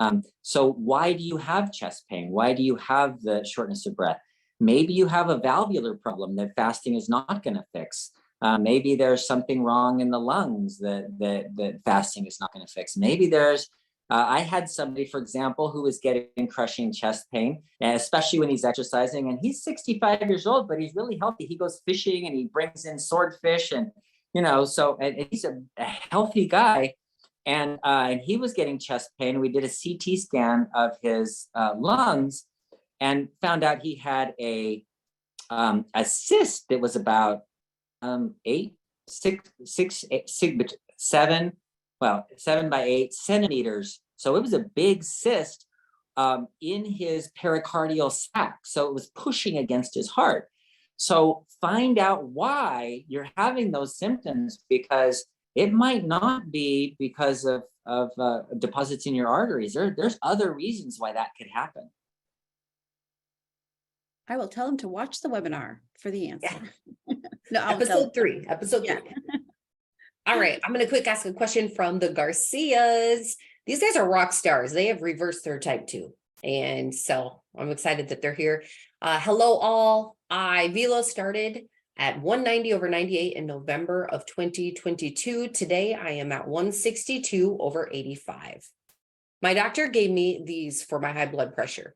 So why do you have chest pain? Why do you have the shortness of breath? Maybe you have a valvular problem that fasting is not going to fix. Maybe there's something wrong in the lungs that fasting is not going to fix. Maybe there's I had somebody, for example, who was getting crushing chest pain, and especially when he's exercising, and he's 65 years old, but he's really healthy. He goes fishing and he brings in swordfish, and and he's a healthy guy. And he was getting chest pain. We did a CT scan of his lungs and found out he had a cyst that was about 7 by 8 centimeters. So it was a big cyst in his pericardial sac. So it was pushing against his heart. So find out why you're having those symptoms, because it might not be because of deposits in your arteries. There's other reasons why that could happen. I will tell him to watch the webinar for the answer. Yeah. No, episode 3. All right, I'm going to quick ask a question from the Garcias. These guys are rock stars. They have reversed their type 2. And so I'm excited that they're here. Hello, all. Velo started at 190/98 in November of 2022. Today, I am at 162/85. My doctor gave me these for my high blood pressure.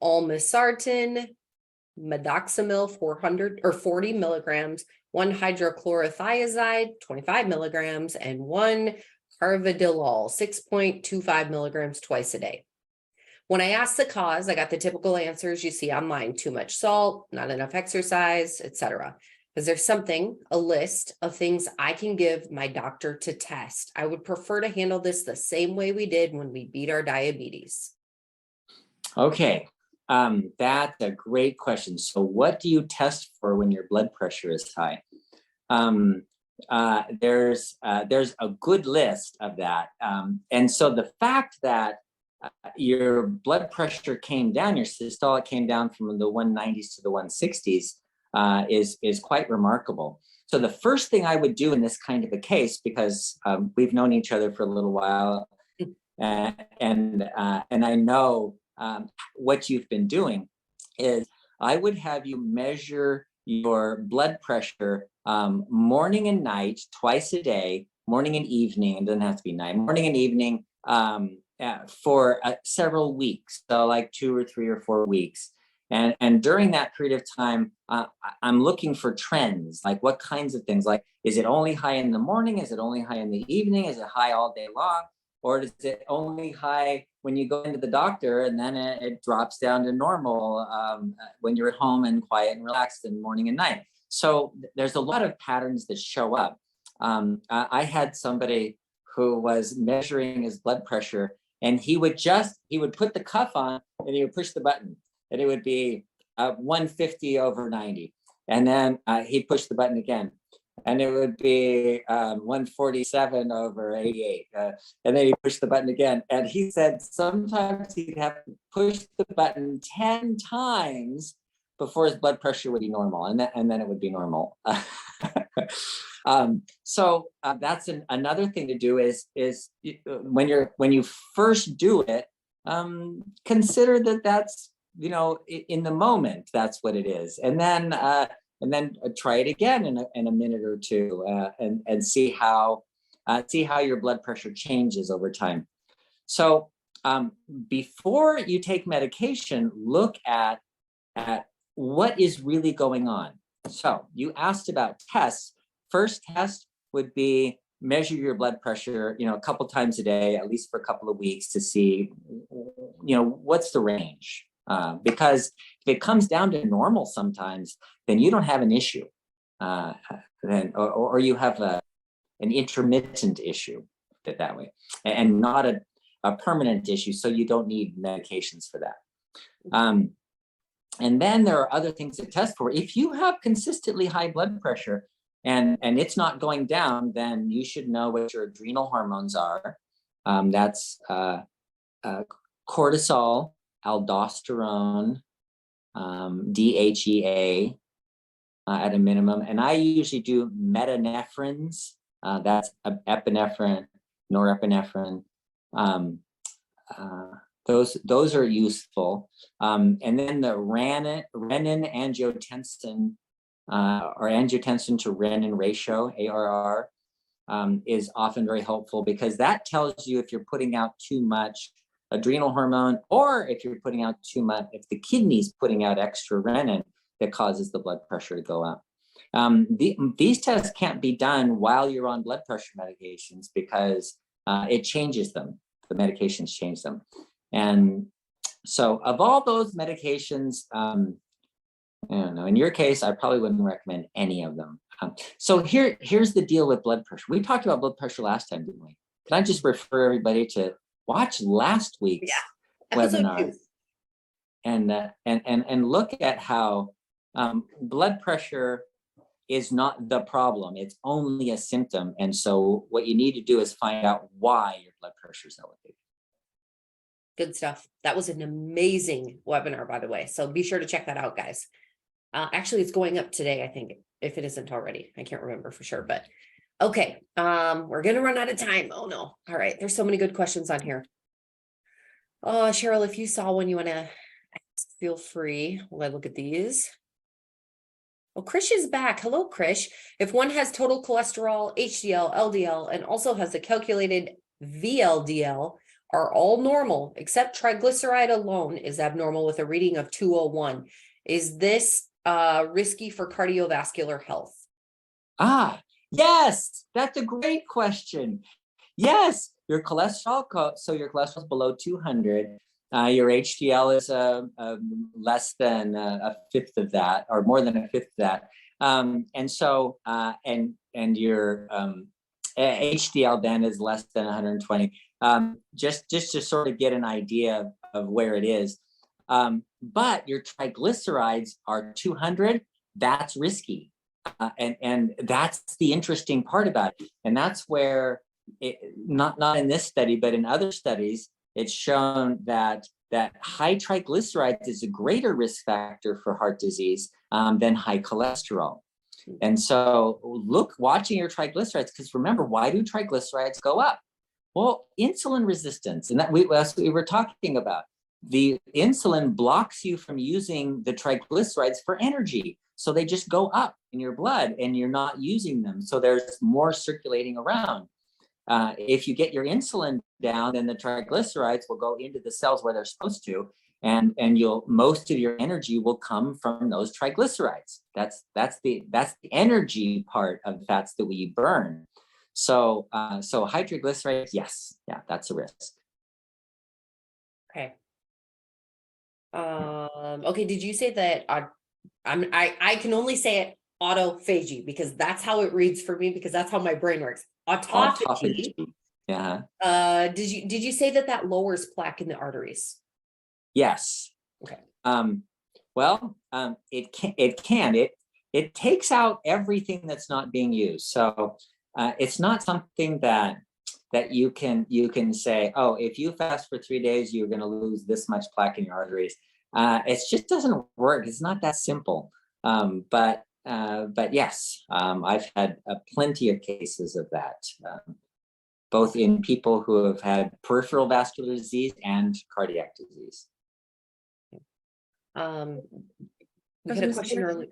Olmesartan, Midaxamil 400 or 40 milligrams, 1 hydrochlorothiazide 25 milligrams, and 1 carvedilol 6.25 milligrams twice a day. When I asked the cause, I got the typical answers you see online: too much salt, not enough exercise, etc. Is there a list of things I can give my doctor to test? I would prefer to handle this the same way we did when we beat our diabetes. Okay, that's a great question. So what do you test for when your blood pressure is high? There's a good list of that. And so the fact that your blood pressure came down, your systolic came down from the 190s to the 160s is quite remarkable. So the first thing I would do in this kind of a case, because we've known each other for a little while, and I know what you've been doing, is I would have you measure your blood pressure morning and night, twice a day, morning and evening. It doesn't have to be night, morning and evening, for several weeks, so like 2 or 3 or 4 weeks. And during that period of time, I'm looking for trends, like what kinds of things, like, is it only high in the morning? Is it only high in the evening? Is it high all day long? Or is it only high when you go into the doctor and then it drops down to normal when you're at home and quiet and relaxed in morning and night? So there's a lot of patterns that show up. I had somebody who was measuring his blood pressure, and he would put the cuff on and he would push the button, and it would be 150/90. And then he'd push the button again, and it would be 147/88. And then he pushed the button again. And he said sometimes he'd have to push the button 10 times before his blood pressure would be normal. And then it would be normal. So that's another thing to do is when you first do it, consider that's, in the moment, that's what it is. And then try it again in a minute or two, and see how your blood pressure changes over time. So before you take medication, look at what is really going on. So you asked about tests. First test would be measure your blood pressure, a couple times a day, at least for a couple of weeks, to see, what's the range. Because if it comes down to normal sometimes, then you don't have an issue, or you have an intermittent issue that way, and not a permanent issue. So you don't need medications for that. And then there are other things to test for. If you have consistently high blood pressure and it's not going down, then you should know what your adrenal hormones are. That's cortisol, aldosterone, DHEA at a minimum. And I usually do metanephrines. That's epinephrine, norepinephrine. Those are useful. And then the renin-angiotensin or angiotensin to renin ratio, ARR. is often very helpful, because that tells you if you're putting out too much adrenal hormone, or if you're putting out too much, if the kidney's putting out extra renin that causes the blood pressure to go up. These tests can't be done while you're on blood pressure medications, because it changes them. The medications change them. And so of all those medications, I don't know, in your case, I probably wouldn't recommend any of them. So here's the deal with blood pressure. We talked about blood pressure last time, didn't we? Can I just refer everybody to watch last week's webinar and look at how blood pressure is not the problem. It's only a symptom. And so what you need to do is find out why your blood pressure is elevated. Good stuff. That was an amazing webinar, by the way. So be sure to check that out, guys. Actually, it's going up today, I think, if it isn't already. I can't remember for sure, but okay. We're going to run out of time. Oh no. All right. There's so many good questions on here. Oh, Cheryl, if you saw one you want to ask, feel free. Will I look at these? Oh, Krish is back. Hello, Krish. If one has total cholesterol, HDL, LDL, and also has a calculated VLDL, are all normal, except triglyceride alone is abnormal with a reading of 201. Is this risky for cardiovascular health? Yes, that's a great question. Yes, your cholesterol, so your cholesterol is below 200. Your HDL is less than a fifth of that, or more than a fifth of that. And so, and your HDL then is less than 120. Just to sort of get an idea of where it is. But your triglycerides are 200. That's risky. And that's the interesting part about it. And that's where, not in this study, but in other studies, it's shown that high triglycerides is a greater risk factor for heart disease than high cholesterol. And so watching your triglycerides, because remember, why do triglycerides go up? Well, insulin resistance, and that's what we were talking about. The insulin blocks you from using the triglycerides for energy. So they just go up in your blood and you're not using them. So there's more circulating around. If you get your insulin down, then the triglycerides will go into the cells where they're supposed to, and most of your energy will come from those triglycerides. That's the energy part of the fats that we burn. So high triglycerides, yes, yeah, that's a risk. Okay. Okay. Did you say that? I can only say it autophagy, because that's how it reads for me, because that's how my brain works. Autophagy. Yeah. Did you say that lowers plaque in the arteries? Yes. Okay. Well, it can. It takes out everything that's not being used. So it's not something that you can say, oh, if you fast for 3 days, you're going to lose this much plaque in your arteries. It just doesn't work. It's not that simple. But yes, I've had plenty of cases of that, both in people who have had peripheral vascular disease and cardiac disease. We had a question earlier.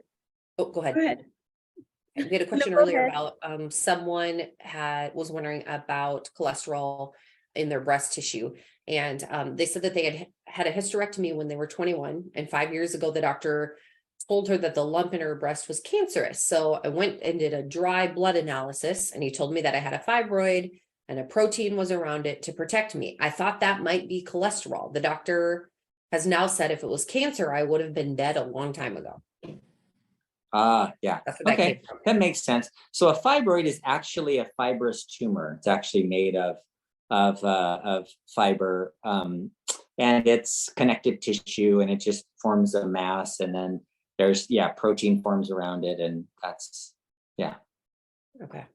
Oh, go ahead. Go ahead. We had a question earlier about someone was wondering about cholesterol in their breast tissue. And they said that they had a hysterectomy when they were 21. And 5 years ago, the doctor told her that the lump in her breast was cancerous. So I went and did a dry blood analysis, and he told me that I had a fibroid and a protein was around it to protect me. I thought that might be cholesterol. The doctor has now said if it was cancer, I would have been dead a long time ago. Yeah. Okay, that makes sense. So a fibroid is actually a fibrous tumor. It's actually made of fiber, and it's connective tissue, and it just forms a mass, and then there's protein forms around it, and that's Okay.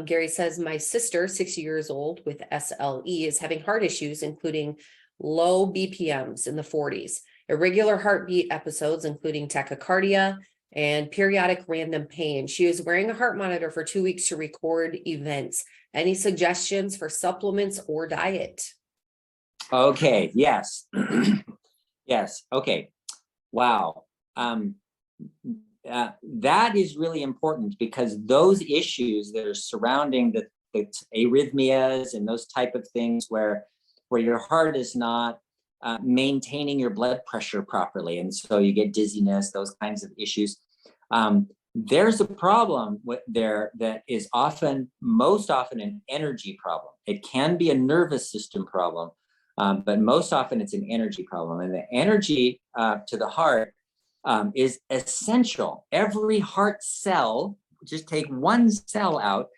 Gary says, my sister, 60 years old with SLE, is having heart issues, including low BPMs in the 40s, irregular heartbeat episodes, including tachycardia, and periodic random pain. She is wearing a heart monitor for 2 weeks to record events. Any suggestions for supplements or diet? Okay. Yes. Yes. Okay. Wow. that is really important, because those issues that are surrounding the arrhythmias and those type of things where your heart is not maintaining your blood pressure properly, and so you get dizziness, those kinds of issues. There's a problem there that is most often an energy problem. It can be a nervous system problem, but most often it's an energy problem. And the energy to the heart is essential. Every heart cell, just take one cell out,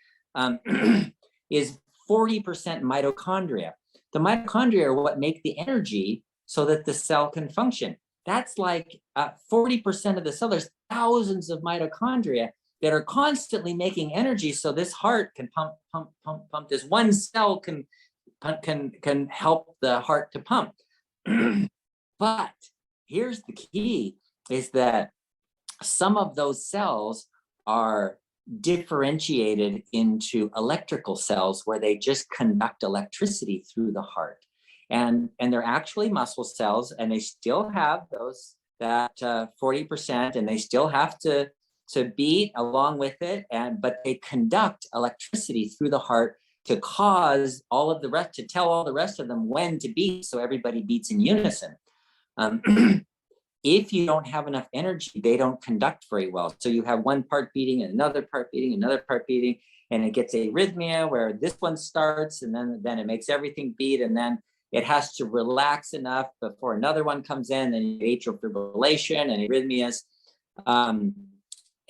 is 40% mitochondria. The mitochondria are what make the energy so that the cell can function. That's like 40% of the cell. There's thousands of mitochondria that are constantly making energy so this heart can pump. This one cell can help the heart to pump. But here's the key, is that some of those cells are differentiated into electrical cells where they just conduct electricity through the heart. And they're actually muscle cells, and they still have that 40%, and they still have to beat along with it, but they conduct electricity through the heart to cause all of the rest, to tell all the rest of them when to beat, so everybody beats in unison. If you don't have enough energy, they don't conduct very well. So you have one part beating, another part beating, another part beating, and it gets arrhythmia where this one starts, and then it makes everything beat, and then it has to relax enough before another one comes in, and atrial fibrillation and arrhythmias.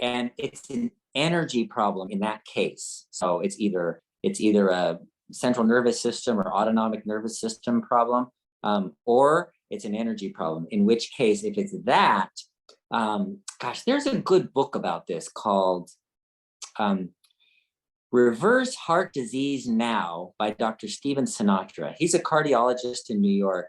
And it's an energy problem in that case. So it's either a central nervous system or autonomic nervous system problem, or it's an energy problem. In which case, if it's that, there's a good book about this called Reverse Heart Disease Now by Dr. Steven Sinatra. He's a cardiologist in New York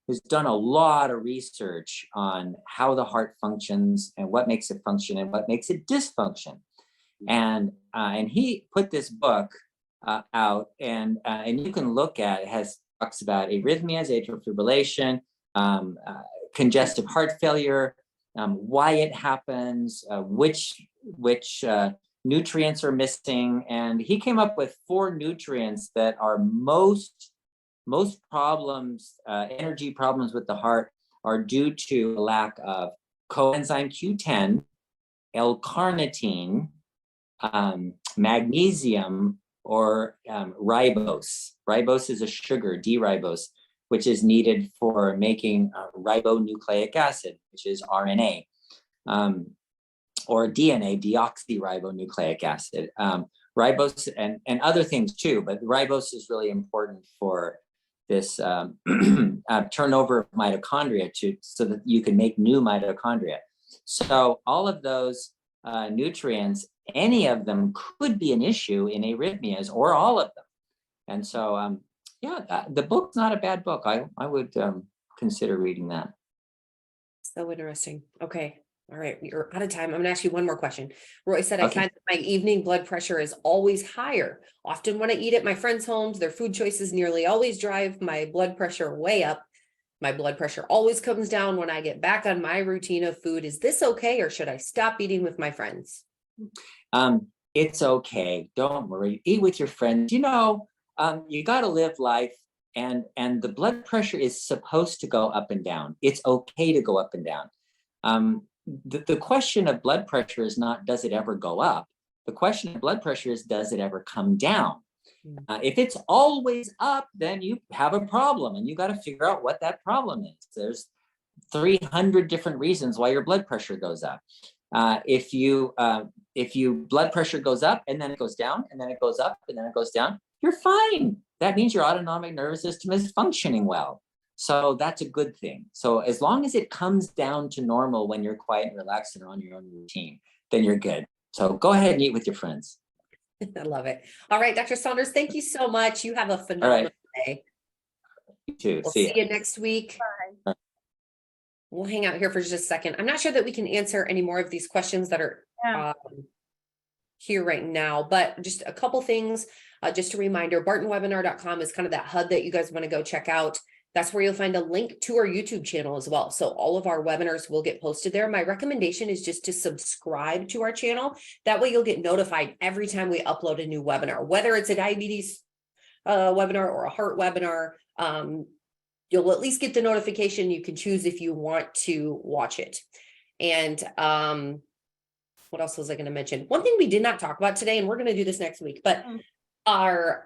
who's done a lot of research on how the heart functions and what makes it function and what makes it dysfunction. And he put this book out, and you can look at it. Talks about arrhythmias, atrial fibrillation, congestive heart failure, why it happens, which nutrients are missing. And he came up with 4 nutrients that are most problems, energy problems with the heart, are due to a lack of coenzyme Q10, L-carnitine, magnesium, or ribose. Ribose is a sugar, D-ribose, which is needed for making ribonucleic acid, which is RNA, or DNA, deoxyribonucleic acid. Ribose and other things too, but ribose is really important for this turnover of mitochondria so that you can make new mitochondria. So all of those nutrients, any of them could be an issue in arrhythmias, or all of them. And so, the book's not a bad book. I would consider reading that. So interesting. Okay. All right. You're out of time. I'm going to ask you one more question. Roy said, I Okay. find that my evening blood pressure is always higher. Often when I eat at my friends' homes, their food choices nearly always drive my blood pressure way up. My blood pressure always comes down when I get back on my routine of food. Is this okay, or should I stop eating with my friends? It's okay. Don't worry. Eat with your friends. You got to live life, and the blood pressure is supposed to go up and down. It's okay to go up and down. The question of blood pressure is not, does it ever go up? The question of blood pressure is, does it ever come down? If it's always up, then you have a problem, and you got to figure out what that problem is. There's 300 different reasons why your blood pressure goes up. If you blood pressure goes up and then it goes down and then it goes up and then it goes down, you're fine. That means your autonomic nervous system is functioning well. So that's a good thing. So as long as it comes down to normal when you're quiet and relaxed and on your own routine, then you're good. So go ahead and eat with your friends. I love it. All right, Dr. Saunders, thank you so much. You have a phenomenal day. You too. We'll see you next week. Bye. We'll hang out here for just a second. I'm not sure that we can answer any more of these questions that are here right now, but just a couple things. Just a reminder, bartonwebinar.com is kind of that hub that you guys want to go check out. That's where you'll find a link to our YouTube channel as well. So all of our webinars will get posted there. My recommendation is just to subscribe to our channel. That way you'll get notified every time we upload a new webinar, whether it's a diabetes webinar or a heart webinar. You'll at least get the notification. You can choose if you want to watch it. And what else was I going to mention? One thing we did not talk about today, and we're going to do this next week, but our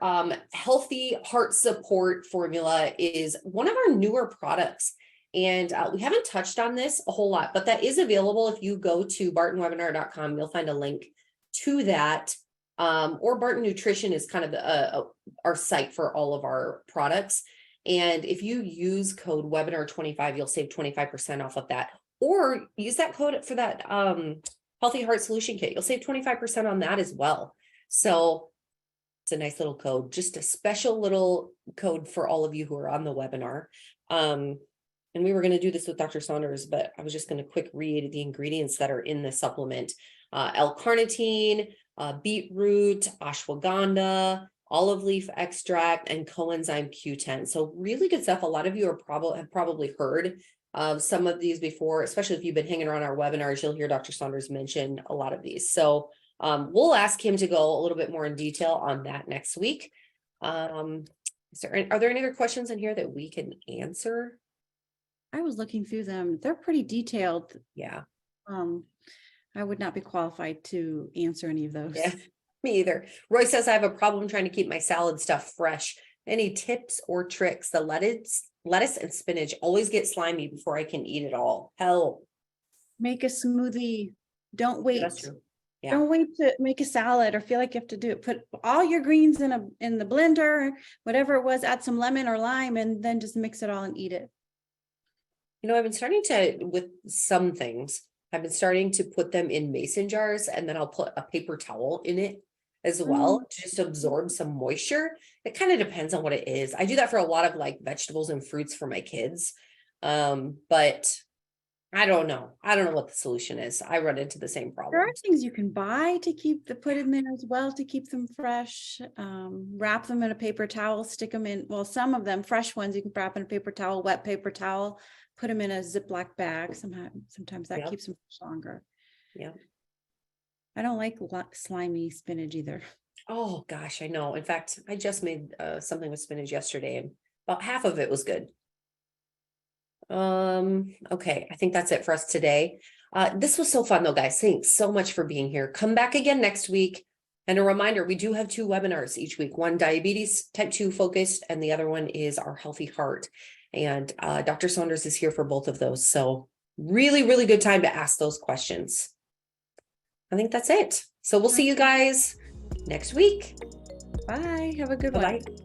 healthy heart support formula is one of our newer products. And we haven't touched on this a whole lot, but that is available. If you go to bartonwebinar.com, you'll find a link to that. Or Barton Nutrition is kind of our site for all of our products. And if you use code webinar25, you'll save 25% off of that. Or use that code for that Healthy Heart Solution Kit. You'll save 25% on that as well. So it's a nice little code, just a special little code for all of you who are on the webinar. And we were going to do this with Dr. Saunders, but I was just going to quick read the ingredients that are in the supplement. L-carnitine, beetroot, ashwagandha, olive leaf extract, and coenzyme Q10. So really good stuff. A lot of you have probably heard of some of these before, especially if you've been hanging around our webinars. You'll hear Dr. Saunders mention a lot of these. So we'll ask him to go a little bit more in detail on that next week. Are there any other questions in here that we can answer? I was looking through them. They're pretty detailed. Yeah. I would not be qualified to answer any of those. Yeah, me either. Roy says, I have a problem trying to keep my salad stuff fresh. Any tips or tricks? The lettuce and spinach always get slimy before I can eat it all. Help. Make a smoothie. Don't wait. That's true. Yeah. Don't wait to make a salad or feel like you have to do it. Put all your greens in the blender, whatever it was, add some lemon or lime, and then just mix it all and eat it. You know, I've been starting to, with some things, I've been starting to put them in mason jars, and then I'll put a paper towel in it as well to just absorb some moisture. It kind of depends on what it is. I do that for a lot of like vegetables and fruits for my kids. But I don't know. I don't know what the solution is. I run into the same problem. There are things you can buy to put in there as well to keep them fresh. Wrap them in a paper towel, stick them in. Well, some of them, fresh ones, you can wrap in a paper towel, wet paper towel, put them in a Ziploc bag. Sometimes that keeps them fresh longer. Yeah. I don't like slimy spinach either. Oh gosh, I know. In fact, I just made something with spinach yesterday, and about half of it was good. Okay, I think that's it for us today. This was so fun though, guys. Thanks so much for being here. Come back again next week. And a reminder, we do have 2 webinars each week, one diabetes type 2 focused, and the other one is our healthy heart. And Dr. Saunders is here for both of those. So really, really good time to ask those questions. I think that's it. So we'll see you guys next week. Bye. Have a good one. Bye-bye.